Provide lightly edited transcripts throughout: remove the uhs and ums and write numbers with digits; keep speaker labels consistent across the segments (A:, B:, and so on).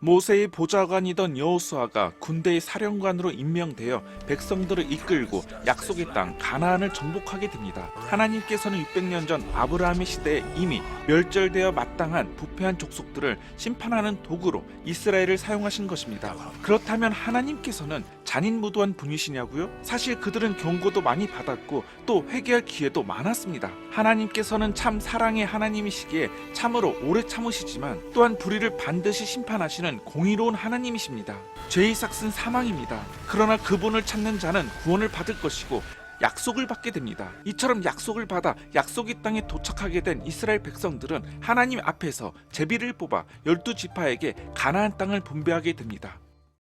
A: 모세의 보좌관이던 여호수아가 군대의 사령관으로 임명되어 백성들을 이끌고 약속의 땅 가나안을 정복하게 됩니다. 하나님께서는 600년 전 아브라함의 시대에 이미 멸절되어 마땅한 부패한 족속들을 심판하는 도구로 이스라엘을 사용하신 것입니다. 그렇다면 하나님께서는 잔인무도한 분이시냐고요? 사실 그들은 경고도 많이 받았고 또 회개할 기회도 많았습니다. 하나님께서는 참 사랑의 하나님이시기에 참으로 오래 참으시지만 또한 불의를 반드시 심판하시는 공의로운 하나님이십니다. 죄의 삭은 사망입니다. 그러나 그분을 찾는 자는 구원을 받을 것이고 약속을 받게 됩니다. 이처럼 약속을 받아 약속의 땅에 도착하게 된 이스라엘 백성들은 하나님 앞에서 제비를 뽑아 12지파에게 가나안 땅을 분배하게 됩니다.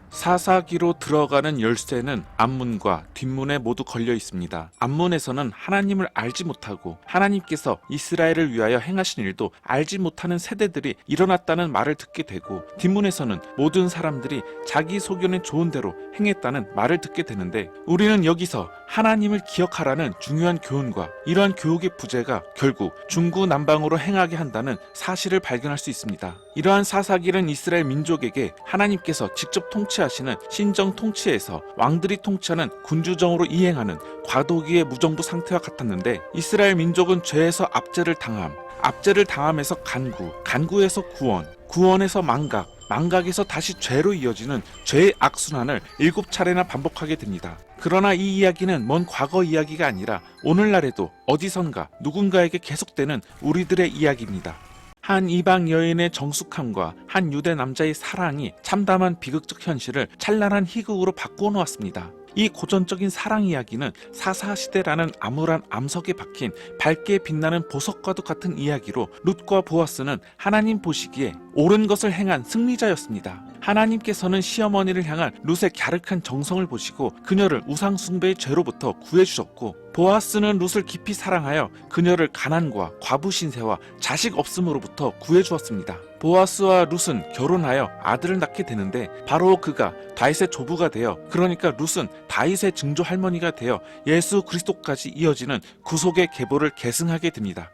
A: 사사기로 들어가는 열쇠는 앞문과 뒷문에 모두 걸려 있습니다. 앞문에서는 하나님을 알지 못하고 하나님께서 이스라엘을 위하여 행하신 일도 알지 못하는 세대들이 일어났다는 말을 듣게 되고, 뒷문에서는 모든 사람들이 자기 소견에 좋은 대로 행했다는 말을 듣게 되는데, 우리는 여기서 하나님을 기억하라는 중요한 교훈과 이러한 교육의 부재가 결국 중구난방으로 행하게 한다는 사실을 발견할 수 있습니다. 이러한 사사기는 이스라엘 민족에게 하나님께서 직접 통치하시는 신정 통치에서 왕들이 통치하는 군주정으로 이행하는 과도기의 무정부 상태와 같았는데, 이스라엘 민족은 죄에서 압제를 당함, 압제를 당함에서 간구, 간구에서 구원, 구원에서 망각, 망각에서 다시 죄로 이어지는 죄의 악순환을 7차례나 반복하게 됩니다. 그러나 이 이야기는 먼 과거 이야기가 아니라 오늘날에도 어디선가 누군가에게 계속되는 우리들의 이야기입니다. 한 이방 여인의 정숙함과 한 유대 남자의 사랑이 참담한 비극적 현실을 찬란한 희극으로 바꾸어 놓았습니다. 이 고전적인 사랑 이야기는 사사시대라는 암울한 암석에 박힌 밝게 빛나는 보석과도 같은 이야기로, 룻과 보아스는 하나님 보시기에 옳은 것을 행한 승리자였습니다. 하나님께서는 시어머니를 향한 룻의 갸륵한 정성을 보시고 그녀를 우상 숭배의 죄로부터 구해주셨고, 보아스는 룻을 깊이 사랑하여 그녀를 가난과 과부 신세와 자식 없음으로부터 구해주었습니다. 보아스와 룻은 결혼하여 아들을 낳게 되는데, 바로 그가 다윗의 조부가 되어, 그러니까 룻은 다윗의 증조 할머니가 되어 예수 그리스도까지 이어지는 구속의 계보를 계승하게 됩니다.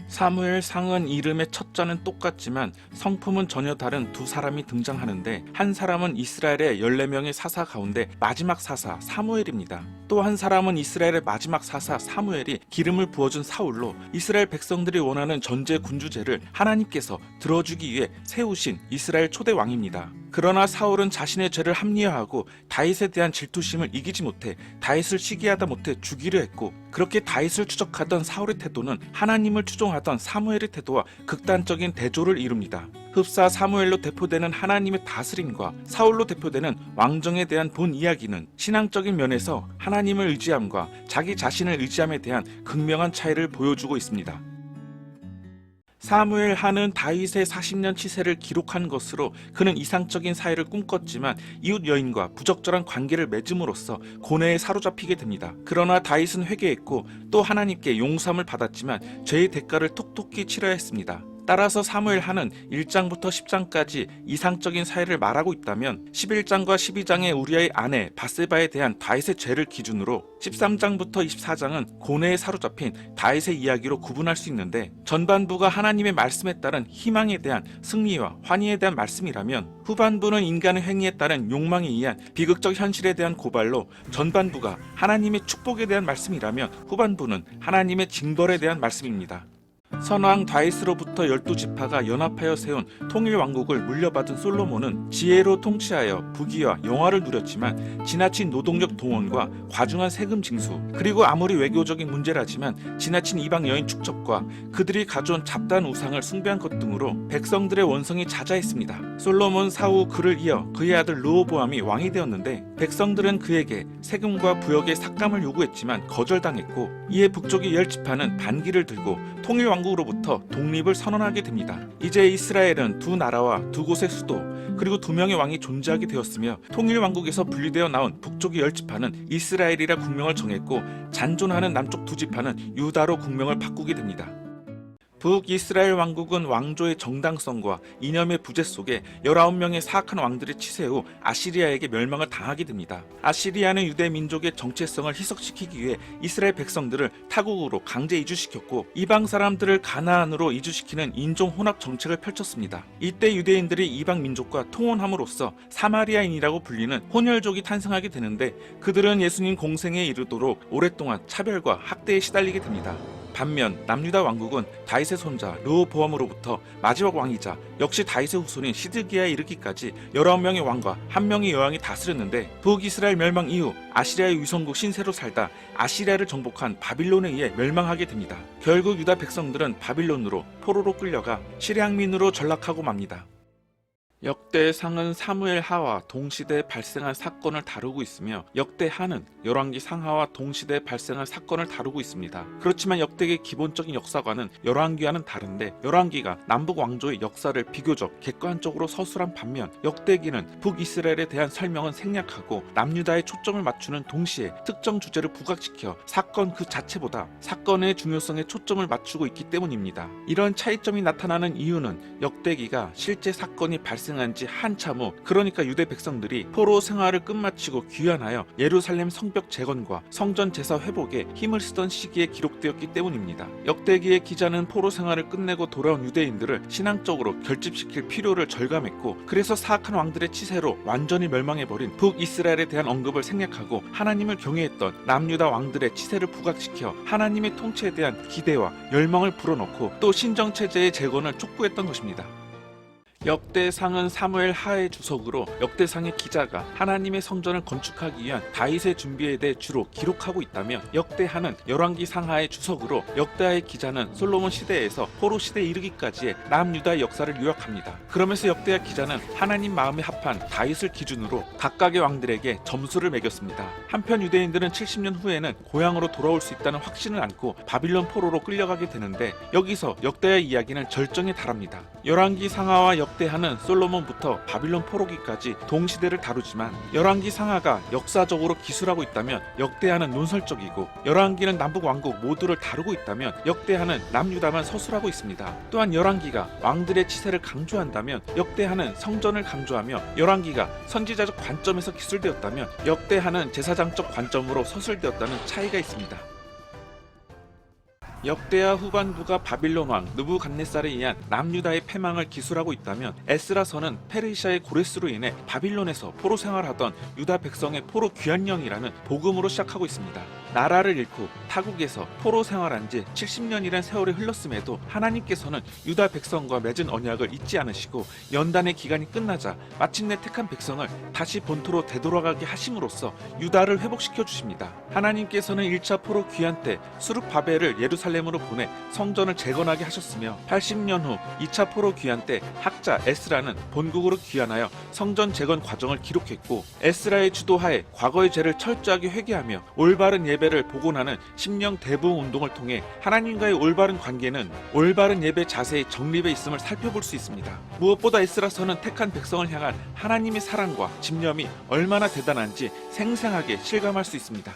A: 사무엘상은 이름의 첫자는 똑같지만 성품은 전혀 다른 두 사람이 등장하는데, 한 사람은 이스라엘의 14명의 사사 가운데 마지막 사사 사무엘입니다. 또 한 사람은 이스라엘의 마지막 사사 사무엘이 기름을 부어준 사울로, 이스라엘 백성들이 원하는 전제 군주제를 하나님께서 들어주기 위해 세우신 이스라엘 초대 왕입니다. 그러나 사울은 자신의 죄를 합리화하고 다윗에 대한 질투심을 이기지 못해 다윗을 시기하다 못해 죽이려 했고, 그렇게 다윗을 추적하던 사울의 태도는 하나님을 추종하던 사무엘의 태도와 극단적인 대조를 이룹니다. 흡사 사무엘로 대표되는 하나님의 다스림과 사울로 대표되는 왕정에 대한 본 이야기는 신앙적인 면에서 하나님을 의지함과 자기 자신을 의지함에 대한 극명한 차이를 보여주고 있습니다. 사무엘 하는 다윗의 40년 치세를 기록한 것으로 그는 이상적인 사회를 꿈꿨지만 이웃 여인과 부적절한 관계를 맺음으로써 고뇌에 사로잡히게 됩니다. 그러나 다윗은 회개했고 또 하나님께 용서함을 받았지만 죄의 대가를 톡톡히 치러야 했습니다. 따라서 사무엘 하는 1장부터 10장까지 이상적인 사회를 말하고 있다면, 11장과 12장의 우리아의 아내 바세바에 대한 다윗의 죄를 기준으로 13장부터 24장은 고뇌에 사로잡힌 다윗의 이야기로 구분할 수 있는데, 전반부가 하나님의 말씀에 따른 희망에 대한 승리와 환희에 대한 말씀이라면, 후반부는 인간의 행위에 따른 욕망에 의한 비극적 현실에 대한 고발로, 전반부가 하나님의 축복에 대한 말씀이라면 후반부는 하나님의 징벌에 대한 말씀입니다. 선왕 다윗으로부터 12지파가 연합하여 세운 통일왕국을 물려받은 솔로몬은 지혜로 통치하여 부귀와 영화를 누렸지만, 지나친 노동력 동원과 과중한 세금 징수, 그리고 아무리 외교적인 문제라지만 지나친 이방 여인 축적과 그들이 가져온 잡다한 우상을 숭배한 것 등으로 백성들의 원성이 자자했습니다. 솔로몬 사후 그를 이어 그의 아들 르호보암이 왕이 되었는데, 백성들은 그에게 세금과 부역의 삭감을 요구했지만 거절당했고, 이에 북쪽의 10지파는 반기를 들고 통일왕국으로부터 독립을 선언하게 됩니다. 이제 이스라엘은 두 나라와 두 곳의 수도, 그리고 두 명의 왕이 존재하게 되었으며, 통일왕국에서 분리되어 나온 북쪽의 10지파는 이스라엘이라 국명을 정했고, 잔존하는 남쪽 두 지파는 유다로 국명을 바꾸게 됩니다. 북이스라엘 왕국은 왕조의 정당성과 이념의 부재 속에 19명의 사악한 왕들의 치세 후 아시리아에게 멸망을 당하게 됩니다. 아시리아는 유대 민족의 정체성을 희석시키기 위해 이스라엘 백성들을 타국으로 강제 이주시켰고 이방 사람들을 가나안으로 이주시키는 인종 혼합 정책을 펼쳤습니다. 이때 유대인들이 이방 민족과 통혼함으로써 사마리아인이라고 불리는 혼혈족이 탄생하게 되는데 그들은 예수님 공생에 이르도록 오랫동안 차별과 학대에 시달리게 됩니다. 반면 남유다 왕국은 다윗의 손자 르호보암으로부터 마지막 왕이자 역시 다윗의 후손인 시드기야에 이르기까지 19명의 왕과 1명의 여왕이 다스렸는데 북이스라엘 멸망 이후 아시리아의 위성국 신세로 살다 아시리아를 정복한 바빌론에 의해 멸망하게 됩니다. 결국 유다 백성들은 바빌론으로 포로로 끌려가 시리아민으로 전락하고 맙니다. 역대상은 사무엘 하와 동시대에 발생한 사건을 다루고 있으며 역대하는 열왕기 상하와 동시대에 발생한 사건을 다루고 있습니다. 그렇지만 역대기의 기본적인 역사관은 열왕기와는 다른데 열왕기가 남북 왕조의 역사를 비교적 객관적으로 서술한 반면 역대기는 북이스라엘에 대한 설명은 생략하고 남유다에 초점을 맞추는 동시에 특정 주제를 부각시켜 사건 그 자체보다 사건의 중요성에 초점을 맞추고 있기 때문입니다. 이런 차이점이 나타나는 이유는 역대기가 실제 사건이 발생한 지 한참 후 그러니까 유대 백성들이 포로 생활을 끝마치고 귀환하여 예루살렘 성벽 재건과 성전 제사 회복에 힘을 쓰던 시기에 기록되었기 때문입니다. 역대기의 기자는 포로 생활을 끝내고 돌아온 유대인들을 신앙적으로 결집시킬 필요를 절감했고 그래서 사악한 왕들의 치세로 완전히 멸망해버린 북이스라엘에 대한 언급을 생략하고 하나님을 경외했던 남유다 왕들의 치세를 부각시켜 하나님의 통치에 대한 기대와 열망을 불어넣고 또 신정체제의 재건을 촉구했던 것입니다. 역대상은 사무엘 하의 주석으로 역대상의 기자가 하나님의 성전을 건축하기 위한 다윗의 준비에 대해 주로 기록하고 있다며 역대하는 열왕기 상하의 주석으로 역대하의 기자는 솔로몬 시대에서 포로 시대에 이르기까지의 남유다의 역사를 요약합니다. 그러면서 역대하 기자는 하나님 마음에 합한 다윗을 기준으로 각각의 왕들에게 점수를 매겼습니다. 한편 유대인들은 70년 후에는 고향으로 돌아올 수 있다는 확신을 안고 바빌론 포로로 끌려가게 되는데 여기서 역대하의 이야기는 절정에 달합니다. 열왕기 상하와 역대하는 솔로몬부터 바빌론 포로기까지 동시대를 다루지만 열왕기 상하가 역사적으로 기술하고 있다면 역대하는 논설적이고 열왕기는 남북 왕국 모두를 다루고 있다면 역대하는 남유다만 서술하고 있습니다. 또한 열왕기가 왕들의 치세를 강조한다면 역대하는 성전을 강조하며 열왕기가 선지자적 관점에서 기술되었다면 역대하는 제사장적 관점으로 서술되었다는 차이가 있습니다. 역대하 후반부가 바빌론 왕 느부갓네살에 의한 남유다의 패망을 기술하고 있다면 에스라서는 페르시아의 고레스로 인해 바빌론에서 포로 생활하던 유다 백성의 포로 귀환령이라는 복음으로 시작하고 있습니다. 나라를 잃고 타국에서 포로 생활한 지 70년이란 세월이 흘렀음에도 하나님께서는 유다 백성과 맺은 언약을 잊지 않으시고 연단의 기간이 끝나자 마침내 택한 백성을 다시 본토로 되돌아가게 하심으로써 유다를 회복시켜 주십니다. 하나님께서는 1차 포로 귀환 때 수룹바벨을 예루살렘으로 보내 성전을 재건하게 하셨으며 80년 후 2차 포로 귀환 때 학자 에스라는 본국으로 귀환하여 성전 재건 과정을 기록했고 에스라의 주도하에 과거의 죄를 철저하게 회개하며 올바른 예배를 복원하는 심령 대부흥 운동을 통해 하나님과의 올바른 관계는 올바른 예배 자세의 정립에 있음을 살펴볼 수 있습니다. 무엇보다 에스라서는 택한 백성을 향한 하나님의 사랑과 집념이 얼마나 대단한지 생생하게 실감할 수 있습니다.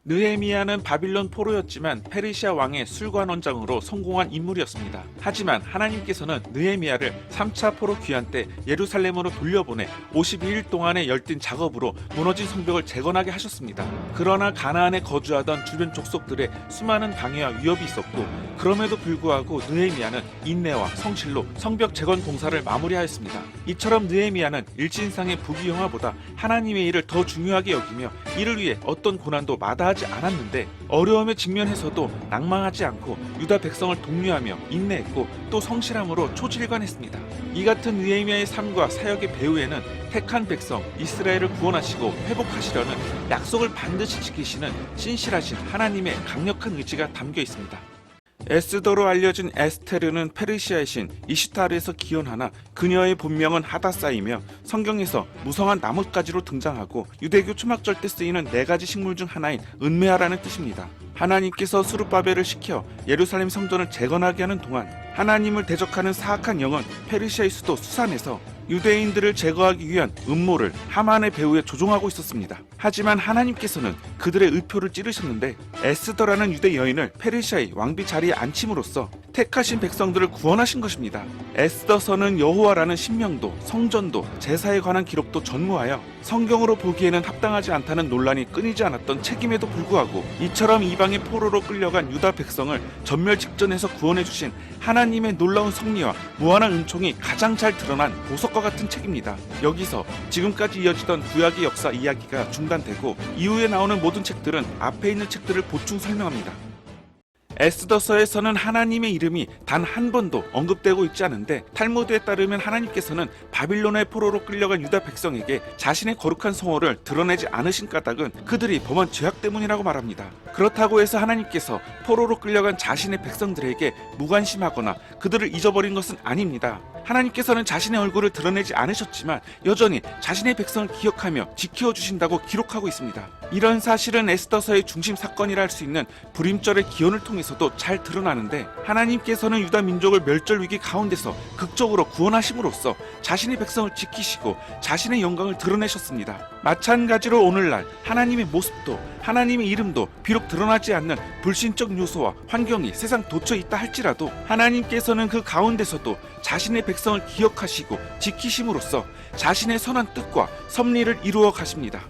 A: 느헤미야는 바빌론 포로였지만 페르시아 왕의 술관원장으로 성공한 인물이었습니다. 하지만 하나님께서는 느헤미야를 3차 포로 귀환 때 예루살렘으로 돌려보내 52일 동안의 열띤 작업으로 무너진 성벽을 재건하게 하셨습니다. 그러나 가나안에 거주하던 주변 족속들의 수많은 방해와 위협이 있었고 그럼에도 불구하고 느헤미야는 인내와 성실로 성벽 재건 공사를 마무리하였습니다. 이처럼 느헤미야는 일진상의 부귀영화보다 하나님의 일을 더 중요하게 여기며 이를 위해 어떤 고난도 마다하지 않았는데 어려움에 직면해서도 낭망하지 않고 유다 백성을 독려하며 인내했고 또 성실함으로 초질관했습니다. 이 같은 느헤미야의 삶과 사역의 배후에는 택한 백성 이스라엘을 구원하시고 회복하시려는 약속을 반드시 지키시는 신실하신 하나님의 강력한 의지가 담겨 있습니다. 에스더로 알려진 에스테르는 페르시아의 신 이슈타르에서 기원하나 그녀의 본명은 하다사이며 성경에서 무성한 나뭇가지로 등장하고 유대교 초막절 때 쓰이는 4가지 식물 중 하나인 은메아라는 뜻입니다. 하나님께서 수룹바벨을 시켜 예루살렘 성전을 재건하게 하는 동안 하나님을 대적하는 사악한 영은 페르시아의 수도 수산에서 유대인들을 제거하기 위한 음모를 하만의 배후에 조종하고 있었습니다. 하지만 하나님께서는 그들의 의표를 찌르셨는데 에스더라는 유대 여인을 페르시아의 왕비 자리에 앉힘으로써 택하신 백성들을 구원하신 것입니다. 에스더서는 여호와라는 신명도, 성전도, 제사에 관한 기록도 전무하여 성경으로 보기에는 합당하지 않다는 논란이 끊이지 않았던 책임에도 불구하고 이처럼 이방의 포로로 끌려간 유다 백성을 전멸 직전에서 구원해 주신 하나님의 놀라운 섭리와 무한한 은총이 가장 잘 드러난 보석과 같은 책입니다. 여기서 지금까지 이어지던 구약의 역사 이야기가 중단되고 이후에 나오는 모든 책들은 앞에 있는 책들을 보충 설명합니다. 에스더서에서는 하나님의 이름이 단 한 번도 언급되고 있지 않은데 탈무드에 따르면 하나님께서는 바빌론의 포로로 끌려간 유다 백성에게 자신의 거룩한 성호를 드러내지 않으신 까닭은 그들이 범한 죄악 때문이라고 말합니다. 그렇다고 해서 하나님께서 포로로 끌려간 자신의 백성들에게 무관심하거나 그들을 잊어버린 것은 아닙니다. 하나님께서는 자신의 얼굴을 드러내지 않으셨지만 여전히 자신의 백성을 기억하며 지켜주신다고 기록하고 있습니다. 이런 사실은 에스더서의 중심 사건이라 할 수 있는 불임절의 기원을 통해서도 잘 드러나는데 하나님께서는 유다 민족을 멸절 위기 가운데서 극적으로 구원하심으로써 자신의 백성을 지키시고 자신의 영광을 드러내셨습니다. 마찬가지로 오늘날 하나님의 모습도 하나님의 이름도 비록 드러나지 않는 불신적 요소와 환경이 세상 도처에 있다 할지라도 하나님께서는 그 가운데서도 자신의 백성을 기억하시고 지키심으로써 자신의 선한 뜻과 섭리를 이루어 가십니다.